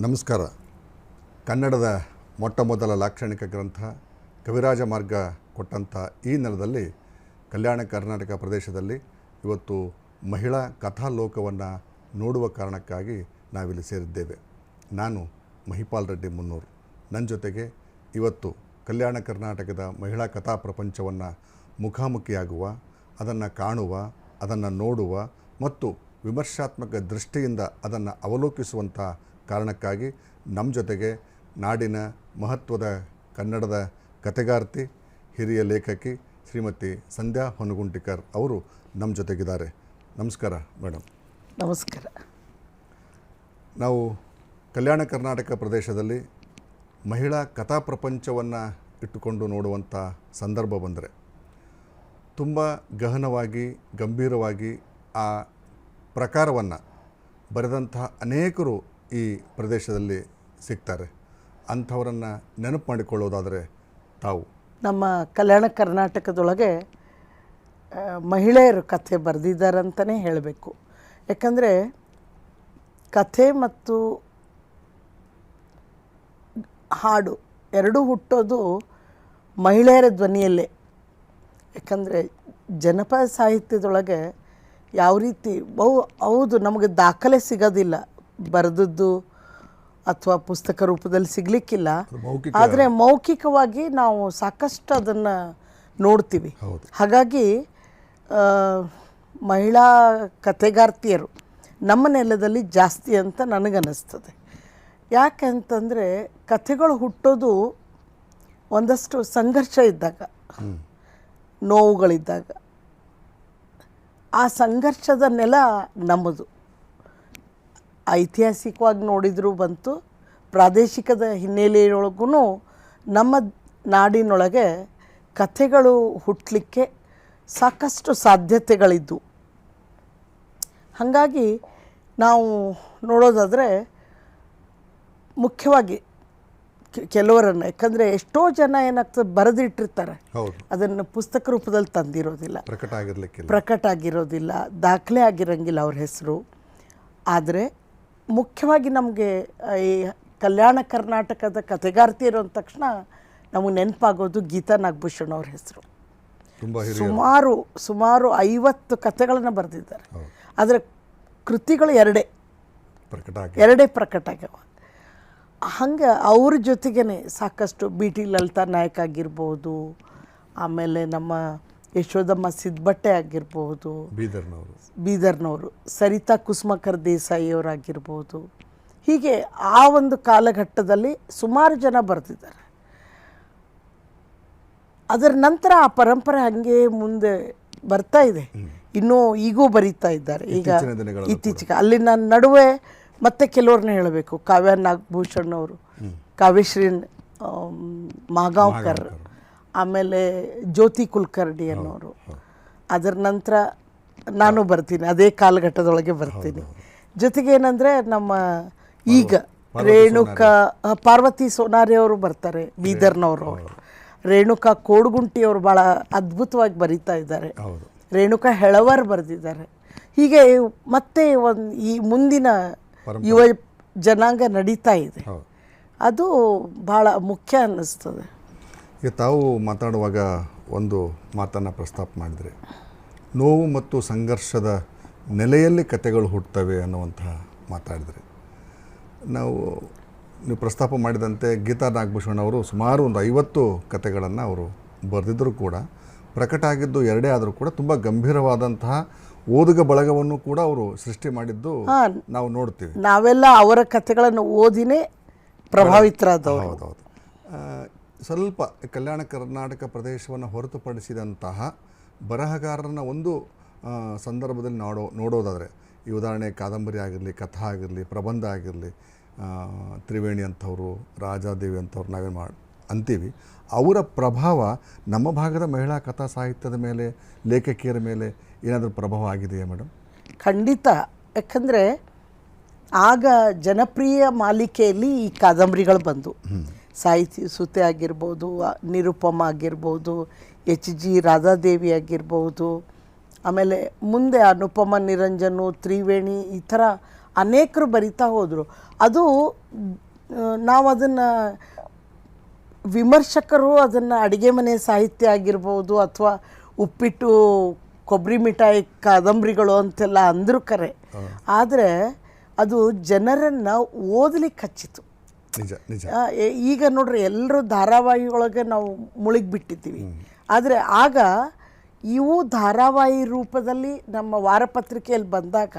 ನಮಸ್ಕಾರ. ಕನ್ನಡದ ಮೊಟ್ಟಮೊದಲ ಲಾಕ್ಷಣಿಕ ಗ್ರಂಥ ಕವಿರಾಜ ಮಾರ್ಗ ಕೊಟ್ಟಂಥ ಈ ನೆಲದಲ್ಲಿ ಕಲ್ಯಾಣ ಕರ್ನಾಟಕ ಪ್ರದೇಶದಲ್ಲಿ ಇವತ್ತು ಮಹಿಳಾ ಕಥಾಲೋಕವನ್ನು ನೋಡುವ ಕಾರಣಕ್ಕಾಗಿ ನಾವಿಲ್ಲಿ ಸೇರಿದ್ದೇವೆ. ನಾನು ಮಹಿಪಾಲ್ ರೆಡ್ಡಿ ಮುನ್ನೂರು. ನನ್ನ ಜೊತೆಗೆ ಇವತ್ತು ಕಲ್ಯಾಣ ಕರ್ನಾಟಕದ ಮಹಿಳಾ ಕಥಾ ಪ್ರಪಂಚವನ್ನು ಮುಖಾಮುಖಿಯಾಗುವ, ಅದನ್ನು ಕಾಣುವ, ಅದನ್ನು ನೋಡುವ ಮತ್ತು ವಿಮರ್ಶಾತ್ಮಕ ದೃಷ್ಟಿಯಿಂದ ಅದನ್ನು ಅವಲೋಕಿಸುವಂಥ ಕಾರಣಕ್ಕಾಗಿ ನಮ್ಮ ಜೊತೆಗೆ ನಾಡಿನ ಮಹತ್ವದ ಕನ್ನಡದ ಕಥೆಗಾರ್ತಿ, ಹಿರಿಯ ಲೇಖಕಿ ಶ್ರೀಮತಿ ಸಂಧ್ಯಾ ಹೊನಗುಂಟಿಕರ್ ಅವರು ನಮ್ಮ ಜೊತೆಗಿದ್ದಾರೆ. ನಮಸ್ಕಾರ ಮೇಡಮ್. ನಮಸ್ಕಾರ. ನಾವು ಕಲ್ಯಾಣ ಕರ್ನಾಟಕ ಪ್ರದೇಶದಲ್ಲಿ ಮಹಿಳಾ ಕಥಾ ಪ್ರಪಂಚವನ್ನು ಇಟ್ಟುಕೊಂಡು ನೋಡುವಂಥ ಸಂದರ್ಭ ಬಂದರೆ ತುಂಬ ಗಹನವಾಗಿ ಗಂಭೀರವಾಗಿ ಆ ಪ್ರಕಾರವನ್ನು ಬರೆದಂತಹ ಅನೇಕರು ಈ ಪ್ರದೇಶದಲ್ಲಿ ಸಿಗ್ತಾರೆ. ಅಂಥವರನ್ನು ನೆನಪು ಮಾಡಿಕೊಳ್ಳೋದಾದರೆ ತಾವು ನಮ್ಮ ಕಲ್ಯಾಣ ಕರ್ನಾಟಕದೊಳಗೆ ಮಹಿಳೆಯರು ಕಥೆ ಬರೆದಿದ್ದಾರಂತಲೇ ಹೇಳಬೇಕು. ಯಾಕಂದರೆ ಕಥೆ ಮತ್ತು ಹಾಡು ಎರಡೂ ಹುಟ್ಟೋದು ಮಹಿಳೆಯರ ಧ್ವನಿಯಲ್ಲೇ. ಯಾಕಂದರೆ ಜನಪದ ಸಾಹಿತ್ಯದೊಳಗೆ ಯಾವ ರೀತಿ ಹೌದು ನಮಗೆ ದಾಖಲೆ ಸಿಗೋದಿಲ್ಲ, ಬರೆದದ್ದು ಅಥವಾ ಪುಸ್ತಕ ರೂಪದಲ್ಲಿ ಸಿಗಲಿಕ್ಕಿಲ್ಲ, ಆದರೆ ಮೌಖಿಕವಾಗಿ ನಾವು ಸಾಕಷ್ಟು ಅದನ್ನು ನೋಡ್ತೀವಿ. ಹಾಗಾಗಿ ಮಹಿಳಾ ಕಥೆಗಾರ್ತಿಯರು ನಮ್ಮ ನೆಲದಲ್ಲಿ ಜಾಸ್ತಿ ಅಂತ ನನಗನ್ನಿಸ್ತದೆ. ಯಾಕೆಂತಂದರೆ ಕಥೆಗಳು ಹುಟ್ಟೋದು ಒಂದಷ್ಟು ಸಂಘರ್ಷ ಇದ್ದಾಗ, ನೋವುಗಳಿದ್ದಾಗ. ಆ ಸಂಘರ್ಷದ ನೆಲ ನಮ್ಮದು. ಐತಿಹಾಸಿಕವಾಗಿ ನೋಡಿದರೂ ಬಂತು, ಪ್ರಾದೇಶಿಕದ ಹಿನ್ನೆಲೆಯೊಳಗೂ ನಮ್ಮ ನಾಡಿನೊಳಗೆ ಕಥೆಗಳು ಹುಟ್ಟಲಿಕ್ಕೆ ಸಾಕಷ್ಟು ಸಾಧ್ಯತೆಗಳಿದ್ದು. ಹಾಗಾಗಿ ನಾವು ನೋಡೋದಾದರೆ ಮುಖ್ಯವಾಗಿ ಕೆಲವರನ್ನು, ಯಾಕಂದರೆ ಎಷ್ಟೋ ಜನ ಏನಾಗ್ತದೆ ಬರೆದಿಟ್ಟಿರ್ತಾರೆ, ಅದನ್ನು ಪುಸ್ತಕ ರೂಪದಲ್ಲಿ ತಂದಿರೋದಿಲ್ಲ, ಪ್ರಕಟ ಆಗಿರೋದಿಲ್ಲ, ದಾಖಲೆ ಆಗಿರೋಂಗಿಲ್ಲ ಅವ್ರ ಹೆಸರು. ಆದರೆ ಮುಖ್ಯವಾಗಿ ನಮಗೆ ಈ ಕಲ್ಯಾಣ ಕರ್ನಾಟಕದ ಕಥೆಗಾರ್ತಿಯರು ಅಂದ ತಕ್ಷಣ ನಮಗೆ ನೆನಪಾಗೋದು ಗೀತಾ ನಾಗಭೂಷಣ್ ಅವ್ರ ಹೆಸರು. ಸುಮಾರು 50 ಕಥೆಗಳನ್ನು ಬರೆದಿದ್ದಾರೆ. ಆದರೆ ಕೃತಿಗಳು ಎರಡೇ ಪ್ರಕಟ ಆಗ್ಯಾವ. ಹಂಗೆ ಅವ್ರ ಜೊತೆಗೇ ಸಾಕಷ್ಟು ಬಿ ಟಿ ಲಲಿತಾ ನಾಯಕ್ ಆಗಿರ್ಬೋದು, ಆಮೇಲೆ ನಮ್ಮ ಯಶೋದಮ್ಮ ಸಿದ್ಬಟ್ಟೆ ಆಗಿರ್ಬೋದು, ಬೀದರ್ನವರು ಸರಿತಾ ಕುಸುಮಕರ್ ದೇಸಾಯಿಯವರಾಗಿರ್ಬೋದು. ಹೀಗೆ ಆ ಒಂದು ಕಾಲಘಟ್ಟದಲ್ಲಿ ಸುಮಾರು ಜನ ಬರೆದಿದ್ದಾರೆ. ಅದರ ನಂತರ ಆ ಪರಂಪರೆ ಹಾಗೆ ಮುಂದೆ ಬರ್ತಾ ಇದೆ, ಇನ್ನೂ ಈಗೂ ಬರೀತಾ ಇದ್ದಾರೆ. ಈಗ ಇತ್ತೀಚೆಗೆ ಅಲ್ಲಿನ ನಡುವೆ ಮತ್ತೆ ಕೆಲವ್ರನ್ನ ಹೇಳಬೇಕು, ಕಾವ್ಯ ನಾಗಭೂಷಣ್ ಅವರು, ಕಾವ್ಯಶ್ರೀ ಮಾಗಾಂವ್ಕರ್, ಆಮೇಲೆ ಜ್ಯೋತಿ ಕುಲಕರ್ಣಿ ಅನ್ನೋರು. ಅದರ ನಂತರ ನಾನು ಬರ್ತೀನಿ, ಅದೇ ಕಾಲಘಟ್ಟದೊಳಗೆ ಬರ್ತೀನಿ. ಜೊತೆಗೆ ಏನಂದರೆ ನಮ್ಮ ಈಗ ಪಾರ್ವತಿ ಸೋನಾರಿ ಅವರು ಬರ್ತಾರೆ, ಬೀದರ್ನವರು. ರೇಣುಕಾ ಕೋಡ್ಗುಂಟಿಯವರು ಭಾಳ ಅದ್ಭುತವಾಗಿ ಬರೀತಾ ಇದ್ದಾರೆ. ರೇಣುಕಾ ಹೆಳವರ್ ಬರೆದಿದ್ದಾರೆ. ಹೀಗೆ ಮತ್ತೆ ಈ ಮುಂದಿನ ಯುವ ಜನಾಂಗ ನಡೀತಾ ಇದೆ. ಅದು ಭಾಳ ಮುಖ್ಯ ಅನ್ನಿಸ್ತದೆ. ಈಗ ತಾವು ಮಾತಾಡುವಾಗ ಒಂದು ಮಾತನ್ನು ಪ್ರಸ್ತಾಪ ಮಾಡಿದರೆ, ನೋವು ಮತ್ತು ಸಂಘರ್ಷದ ನೆಲೆಯಲ್ಲಿ ಕಥೆಗಳು ಹುಟ್ಟುತ್ತವೆ ಅನ್ನುವಂತಹ ಮಾತಾಡಿದರೆ, ನೀವು ಪ್ರಸ್ತಾಪ ಮಾಡಿದಂತೆ ಗೀತಾ ನಾಗಭೂಷಣ್ ಅವರು ಸುಮಾರು ಒಂದು 50 ಕಥೆಗಳನ್ನು ಅವರು ಬರೆದಿದ್ದರೂ ಕೂಡ, ಪ್ರಕಟ ಆಗಿದ್ದು ಎರಡೇ ಆದರೂ ಕೂಡ ತುಂಬ ಗಂಭೀರವಾದಂತಹ ಓದುಗ ಬಳಗವನ್ನು ಕೂಡ ಅವರು ಸೃಷ್ಟಿ ಮಾಡಿದ್ದು ನಾವು ನೋಡ್ತೀವಿ. ನಾವೆಲ್ಲ ಅವರ ಕಥೆಗಳನ್ನು ಓದಿನೇ ಪ್ರಭಾವಿತರಾದವರು. ಹೌದೌದು. ಸ್ವಲ್ಪ ಕಲ್ಯಾಣ ಕರ್ನಾಟಕ ಪ್ರದೇಶವನ್ನು ಹೊರತುಪಡಿಸಿದಂತಹ ಬರಹಗಾರರನ್ನ ಒಂದು ಸಂದರ್ಭದಲ್ಲಿ ನೋಡೋದಾದರೆ, ಈ ಉದಾಹರಣೆ ಕಾದಂಬರಿ ಆಗಿರಲಿ, ಕಥಾ ಆಗಿರಲಿ, ಪ್ರಬಂಧ ಆಗಿರಲಿ, ತ್ರಿವೇಣಿ ಅಂಥವರು, ರಾಜಾದೇವಿ ಅಂಥವ್ರು ನಾವೇನು ಅಂತೀವಿ, ಅವರ ಪ್ರಭಾವ ನಮ್ಮ ಭಾಗದ ಮಹಿಳಾ ಕಥಾ ಸಾಹಿತ್ಯದ ಮೇಲೆ, ಲೇಖಕಿಯರ ಮೇಲೆ ಏನಾದರೂ ಪ್ರಭಾವ ಆಗಿದೆಯಾ ಮೇಡಮ್? ಖಂಡಿತ. ಯಾಕಂದರೆ ಆಗ ಜನಪ್ರಿಯ ಮಾಲಿಕೆಯಲ್ಲಿ ಈ ಕಾದಂಬರಿಗಳು ಬಂದು, ಸಾಹಿತಿ ಸುತೆ ಆಗಿರ್ಬೋದು, ನಿರುಪಮ ಆಗಿರ್ಬೋದು, HG ರಾಧಾದೇವಿ ಆಗಿರ್ಬೋದು, ಆಮೇಲೆ ಮುಂದೆ ಅನುಪಮ ನಿರಂಜನು, ತ್ರಿವೇಣಿ, ಈ ಥರ ಅನೇಕರು ಬರಿತಾ ಹೋದರು. ಅದು ನಾವು ಅದನ್ನು ವಿಮರ್ಶಕರು ಅದನ್ನು ಅಡುಗೆ ಮನೆ ಸಾಹಿತ್ಯ ಆಗಿರ್ಬೋದು ಅಥವಾ ಉಪ್ಪಿಟ್ಟು ಕೊಬ್ಬರಿ ಮಿಠಾಯಿ ಕಾದಂಬರಿಗಳು ಅಂತೆಲ್ಲ ಅಂದರೂ ಕರೆ, ಆದರೆ ಅದು ಜನರನ್ನು ಓದಲಿಕ್ಕೆ ಹಚ್ಚಿತು. ನಿಜ ನಿಜ. ಈಗ ನೋಡ್ರಿ ಎಲ್ಲರೂ ಧಾರಾವಾಹಿ ಒಳಗೆ ನಾವು ಮುಳುಗಿಬಿಟ್ಟಿದ್ದೀವಿ, ಆದರೆ ಆಗ ಇವು ಧಾರಾವಾಹಿ ರೂಪದಲ್ಲಿ ನಮ್ಮ ವಾರಪತ್ರಿಕೆಯಲ್ಲಿ ಬಂದಾಗ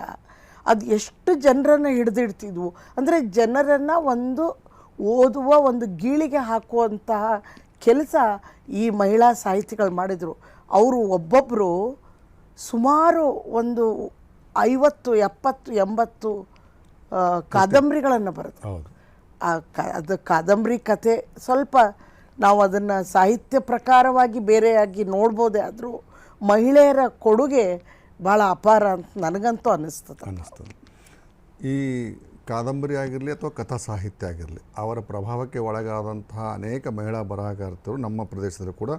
ಅದು ಎಷ್ಟು ಜನರನ್ನು ಹಿಡಿದಿಡ್ತಿದ್ವು ಅಂದರೆ ಜನರನ್ನು ಒಂದು ಓದುವ ಒಂದು ಗೀಳಿಗೆ ಹಾಕುವಂತಹ ಕೆಲಸ ಈ ಮಹಿಳಾ ಸಾಹಿತಿಗಳು ಮಾಡಿದರು. ಅವರು ಒಬ್ಬೊಬ್ಬರು ಸುಮಾರು ಒಂದು 50, 70, 80 ಕಾದಂಬರಿಗಳನ್ನು ಬರೆದು ಅದು ಕಾದಂಬರಿ ಕತೆ ಸ್ವಲ್ಪ ನಾವು ಅದನ್ನು ಸಾಹಿತ್ಯ ಪ್ರಕಾರವಾಗಿ ಬೇರೆಯಾಗಿ ನೋಡ್ಬೋದೇ ಆದರೂ ಮಹಿಳೆಯರ ಕೊಡುಗೆ ಭಾಳ ಅಪಾರ ಅಂತ ನನಗಂತೂ ಅನ್ನಿಸ್ತದೆ. ಈ ಕಾದಂಬರಿ ಆಗಿರಲಿ ಅಥವಾ ಕಥಾ ಸಾಹಿತ್ಯ ಆಗಿರಲಿ, ಅವರ ಪ್ರಭಾವಕ್ಕೆ ಒಳಗಾದಂತಹ ಅನೇಕ ಮಹಿಳಾ ಬರಹಗಾರರು ನಮ್ಮ ಪ್ರದೇಶದಲ್ಲಿ ಕೂಡ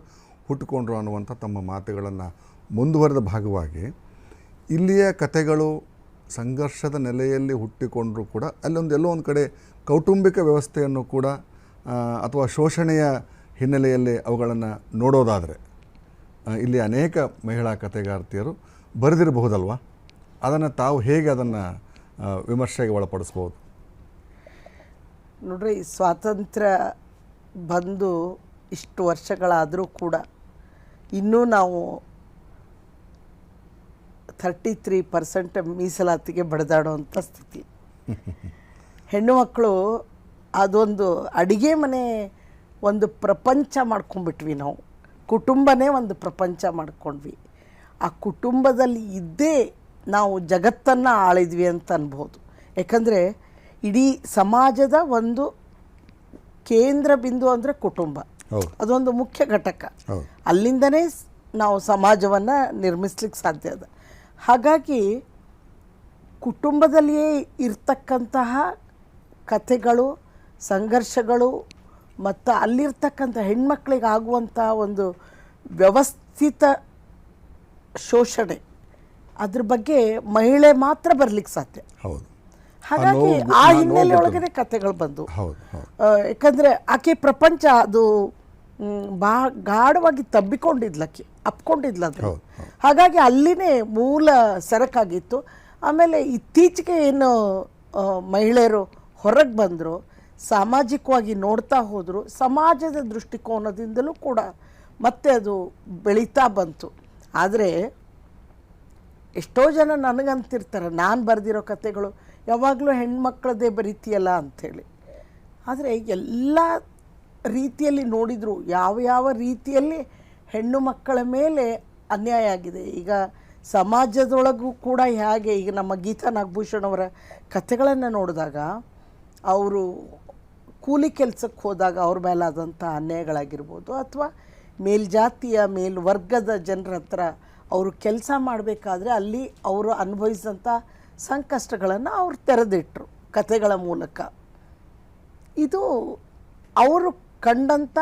ಹುಟ್ಟುಕೊಂಡ್ರು ಅನ್ನುವಂಥ ತಮ್ಮ ಮಾತುಗಳನ್ನು ಮುಂದುವರೆದ ಭಾಗವಾಗಿ ಇಲ್ಲಿಯ ಕಥೆಗಳು ಸಂಘರ್ಷದ ನೆಲೆಯಲ್ಲಿ ಹುಟ್ಟಿಕೊಂಡರೂ ಕೂಡ ಎಲ್ಲೋ ಒಂದು ಕಡೆ ಕೌಟುಂಬಿಕ ವ್ಯವಸ್ಥೆಯನ್ನು ಕೂಡ ಅಥವಾ ಶೋಷಣೆಯ ಹಿನ್ನೆಲೆಯಲ್ಲಿ ಅವುಗಳನ್ನು ನೋಡೋದಾದರೆ ಇಲ್ಲಿ ಅನೇಕ ಮಹಿಳಾ ಕಥೆಗಾರ್ತಿಯರು ಬರೆದಿರಬಹುದಲ್ವ? ಅದನ್ನು ತಾವು ಹೇಗೆ ಅದನ್ನು ವಿಮರ್ಶೆಗೆ ಒಳಪಡಿಸ್ಬೋದು? ನೋಡ್ರಿ, ಸ್ವಾತಂತ್ರ್ಯ ಬಂದು ಇಷ್ಟು ವರ್ಷಗಳಾದರೂ ಕೂಡ ಇನ್ನೂ ನಾವು 33% ಮೀಸಲಾತಿಗೆ ಬಡಿದಾಡುವಂಥ ಸ್ಥಿತಿ. ಹೆಣ್ಣು ಮಕ್ಕಳು ಅದೊಂದು ಅಡುಗೆ ಮನೆ ಒಂದು ಪ್ರಪಂಚ ಮಾಡ್ಕೊಂಡ್ಬಿಟ್ವಿ ನಾವು. ಕುಟುಂಬನೇ ಒಂದು ಪ್ರಪಂಚ ಮಾಡ್ಕೊಂಡ್ವಿ. ಆ ಕುಟುಂಬದಲ್ಲಿ ಇದ್ದೇ ನಾವು ಜಗತ್ತನ್ನು ಆಳಿದ್ವಿ ಅಂತ ಅನ್ಬೋದು. ಯಾಕಂದರೆ ಇಡೀ ಸಮಾಜದ ಒಂದು ಕೇಂದ್ರ ಬಿಂದು ಅಂದರೆ ಕುಟುಂಬ, ಅದೊಂದು ಮುಖ್ಯ ಘಟಕ. ಅಲ್ಲಿಂದನೇ ನಾವು ಸಮಾಜವನ್ನು ನಿರ್ಮಿಸ್ಲಿಕ್ಕೆ ಸಾಧ್ಯ ಅದ. ಹಾಗಾಗಿ ಕುಟುಂಬದಲ್ಲಿಯೇ ಇರ್ತಕ್ಕಂತಹ ಕಥೆಗಳು, ಸಂಘರ್ಷಗಳು ಮತ್ತು ಅಲ್ಲಿರ್ತಕ್ಕಂಥ ಹೆಣ್ಮಕ್ಳಿಗೆ ಆಗುವಂಥ ಒಂದು ವ್ಯವಸ್ಥಿತ ಶೋಷಣೆ, ಅದ್ರ ಬಗ್ಗೆ ಮಹಿಳೆ ಮಾತ್ರ ಬರಲಿಕ್ಕೆ ಸಾಧ್ಯ. ಹಾಗಾಗಿ ಆ ಹಿನ್ನೆಲೆ ಒಳಗಡೆ ಕಥೆಗಳು ಬಂದು, ಯಾಕಂದರೆ ಆಕೆ ಪ್ರಪಂಚ ಅದು ಗಾಢವಾಗಿ ತಬ್ಬಿಕೊಂಡಿದ್ಲಕ್ಕೆ ಅಪ್ಕೊಂಡಿದ್ಲದು. ಹಾಗಾಗಿ ಅಲ್ಲಿನೇ ಮೂಲ ಸರಕಾಗಿತ್ತು. ಆಮೇಲೆ ಇತ್ತೀಚೆಗೆ ಏನು ಮಹಿಳೆಯರು ಹೊರಗೆ ಬಂದರು, ಸಾಮಾಜಿಕವಾಗಿ ನೋಡ್ತಾ ಹೋದರು, ಸಮಾಜದ ದೃಷ್ಟಿಕೋನದಿಂದಲೂ ಕೂಡ ಮತ್ತೆ ಅದು ಬೆಳೀತಾ ಬಂತು. ಆದರೆ ಎಷ್ಟೋ ಜನ ನನಗಂತಿರ್ತಾರೆ, ನಾನು ಬರೆದಿರೋ ಕಥೆಗಳು ಯಾವಾಗಲೂ ಹೆಣ್ಮಕ್ಳದ್ದೇ ಬರೀತಿಯಲ್ಲ ಅಂಥೇಳಿ. ಆದರೆ ಎಲ್ಲ ರೀತಿಯಲ್ಲಿ ನೋಡಿದರು, ಯಾವ ರೀತಿಯಲ್ಲಿ ಹೆಣ್ಣು ಮಕ್ಕಳ ಮೇಲೆ ಅನ್ಯಾಯ ಆಗಿದೆ. ಈಗ ಸಮಾಜದೊಳಗೂ ಕೂಡ ಹೇಗೆ, ಈಗ ನಮ್ಮ ಗೀತಾ ನಾಗಭೂಷಣ್ ಅವರ ಕಥೆಗಳನ್ನು ನೋಡಿದಾಗ ಅವರು ಕೂಲಿ ಕೆಲಸಕ್ಕೆ ಹೋದಾಗ ಅವ್ರ ಮೇಲಾದಂಥ ಅನ್ಯಾಯಗಳಾಗಿರ್ಬೋದು, ಅಥವಾ ಮೇಲ್ಜಾತಿಯ ಮೇಲ್ವರ್ಗದ ಜನರ ಹತ್ರ ಅವರು ಕೆಲಸ ಮಾಡಬೇಕಾದ್ರೆ ಅಲ್ಲಿ ಅವರು ಅನುಭವಿಸಿದಂಥ ಸಂಕಷ್ಟಗಳನ್ನು ಅವ್ರು ತೆರೆದಿಟ್ಟರು ಕಥೆಗಳ ಮೂಲಕ. ಇದು ಅವರು ಕಂಡಂಥ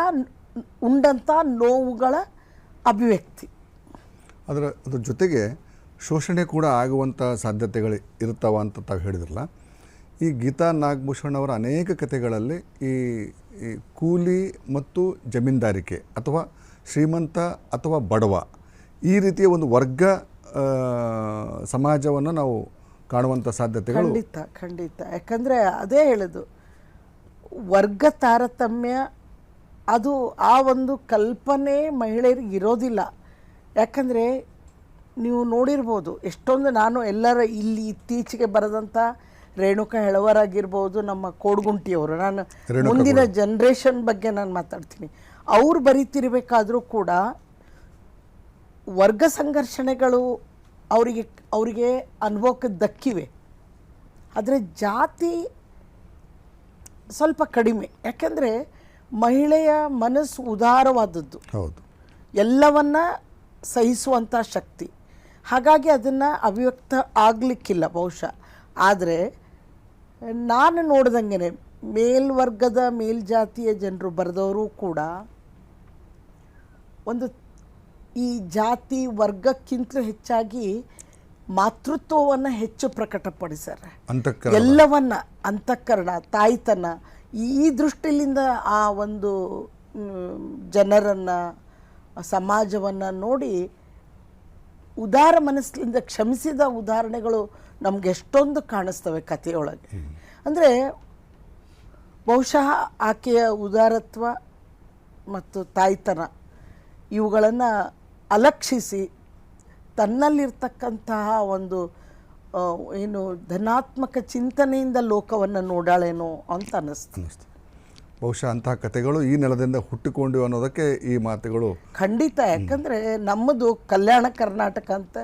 ಉಂಡಂಥ ನೋವುಗಳ ಅಭಿವ್ಯಕ್ತಿ. ಅದ್ರ ಜೊತೆಗೆ ಶೋಷಣೆ ಕೂಡ ಆಗುವಂಥ ಸಾಧ್ಯತೆಗಳು ಇರ್ತಾವ ಅಂತ ತಾವು ಹೇಳಿದ್ರಲ್ಲ. ಈ ಗೀತಾ ನಾಗಭೂಷಣ್ ಅವರ ಅನೇಕ ಕಥೆಗಳಲ್ಲಿ ಈ ಕೂಲಿ ಮತ್ತು ಜಮೀನ್ದಾರಿಕೆ ಅಥವಾ ಶ್ರೀಮಂತ ಅಥವಾ ಬಡವ ಈ ರೀತಿಯ ಒಂದು ವರ್ಗ ಸಮಾಜವನ್ನು ನಾವು ಕಾಣುವಂಥ ಸಾಧ್ಯತೆಗಳು ಖಂಡಿತ. ಯಾಕಂದರೆ ಅದೇ ಹೇಳೋದು, ವರ್ಗ ತಾರತಮ್ಯ ಅದು ಆ ಒಂದು ಕಲ್ಪನೆ ಮಹಿಳೆಯರಿಗೆ ಇರೋದಿಲ್ಲ. ಯಾಕಂದರೆ ನೀವು ನೋಡಿರ್ಬೋದು ಎಷ್ಟೊಂದು, ನಾನು ಎಲ್ಲರ ಇಲ್ಲಿ ಇತ್ತೀಚೆಗೆ ಬರೆದಂಥ ರೇಣುಕಾ ಹೆಳವರಾಗಿರ್ಬೋದು, ನಮ್ಮ ಕೋಡ್ಗುಂಟಿಯವರು, ನಾನು ಮುಂದಿನ ಜನ್ರೇಷನ್ ಬಗ್ಗೆ ನಾನು ಮಾತಾಡ್ತೀನಿ, ಅವ್ರು ಬರೀತಿರ್ಬೇಕಾದ್ರೂ ಕೂಡ ವರ್ಗ ಸಂಘರ್ಷಣೆಗಳು ಅವರಿಗೆ ಅನುಭವಕ್ಕೆ ದಕ್ಕಿವೆ. ಆದರೆ ಜಾತಿ ಸ್ವಲ್ಪ ಕಡಿಮೆ. ಯಾಕೆಂದರೆ ಮಹಿಳೆಯ ಮನಸ್ಸು ಉದಾರವಾದದ್ದು, ಎಲ್ಲವನ್ನ ಸಹಿಸುವಂಥ ಶಕ್ತಿ. ಹಾಗಾಗಿ ಅದನ್ನು ಅಭಿವ್ಯಕ್ತ ಆಗಲಿಕ್ಕಿಲ್ಲ ಬಹುಶಃ. ಆದರೆ ನಾನು ನೋಡ್ದಂಗೆ ಮೇಲ್ವರ್ಗದ ಮೇಲ್ಜಾತಿಯ ಜನರು ಬರೆದವರು ಕೂಡ ಒಂದು ಈ ಜಾತಿ ವರ್ಗಕ್ಕಿಂತಲೂ ಹೆಚ್ಚಾಗಿ ಮಾತೃತ್ವವನ್ನು ಹೆಚ್ಚು ಪ್ರಕಟಪಡಿಸ್ಯಾರ. ಅಂತಃಕರಣ ಎಲ್ಲವನ್ನ, ಅಂತಃಕರಣ, ತಾಯ್ತನ, ಈ ದೃಷ್ಟಿಯಿಂದ ಆ ಒಂದು ಜನರನ್ನು, ಸಮಾಜವನ್ನು ನೋಡಿ ಉದಾರ ಮನಸ್ಸಿನಿಂದ ಕ್ಷಮಿಸಿದ ಉದಾಹರಣೆಗಳು ನಮ್ಗೆ ಎಷ್ಟೊಂದು ಕಾಣಿಸ್ತವೆ ಕಥೆಯೊಳಗೆ. ಅಂದರೆ ಬಹುಶಃ ಆಕೆಯ ಉದಾರತ್ವ ಮತ್ತು ತಾಯ್ತನ ಇವುಗಳನ್ನು ಅಲಕ್ಷಿಸಿ ತನ್ನಲ್ಲಿರ್ತಕ್ಕಂತಹ ಒಂದು ಏನು ಧನಾತ್ಮಕ ಚಿಂತನೆಯಿಂದ ಲೋಕವನ್ನು ನೋಡಾಳೇನೋ ಅಂತ ಅನ್ನಿಸ್ತು. ಬಹುಶಃ ಅಂತಹ ಕಥೆಗಳು ಈ ನೆಲದಿಂದ ಹುಟ್ಟಿಕೊಂಡಿವೆ ಅನ್ನೋದಕ್ಕೆ ಈ ಮಾತುಗಳು ಖಂಡಿತ. ಯಾಕಂದರೆ ನಮ್ಮದು ಕಲ್ಯಾಣ ಕರ್ನಾಟಕ ಅಂತ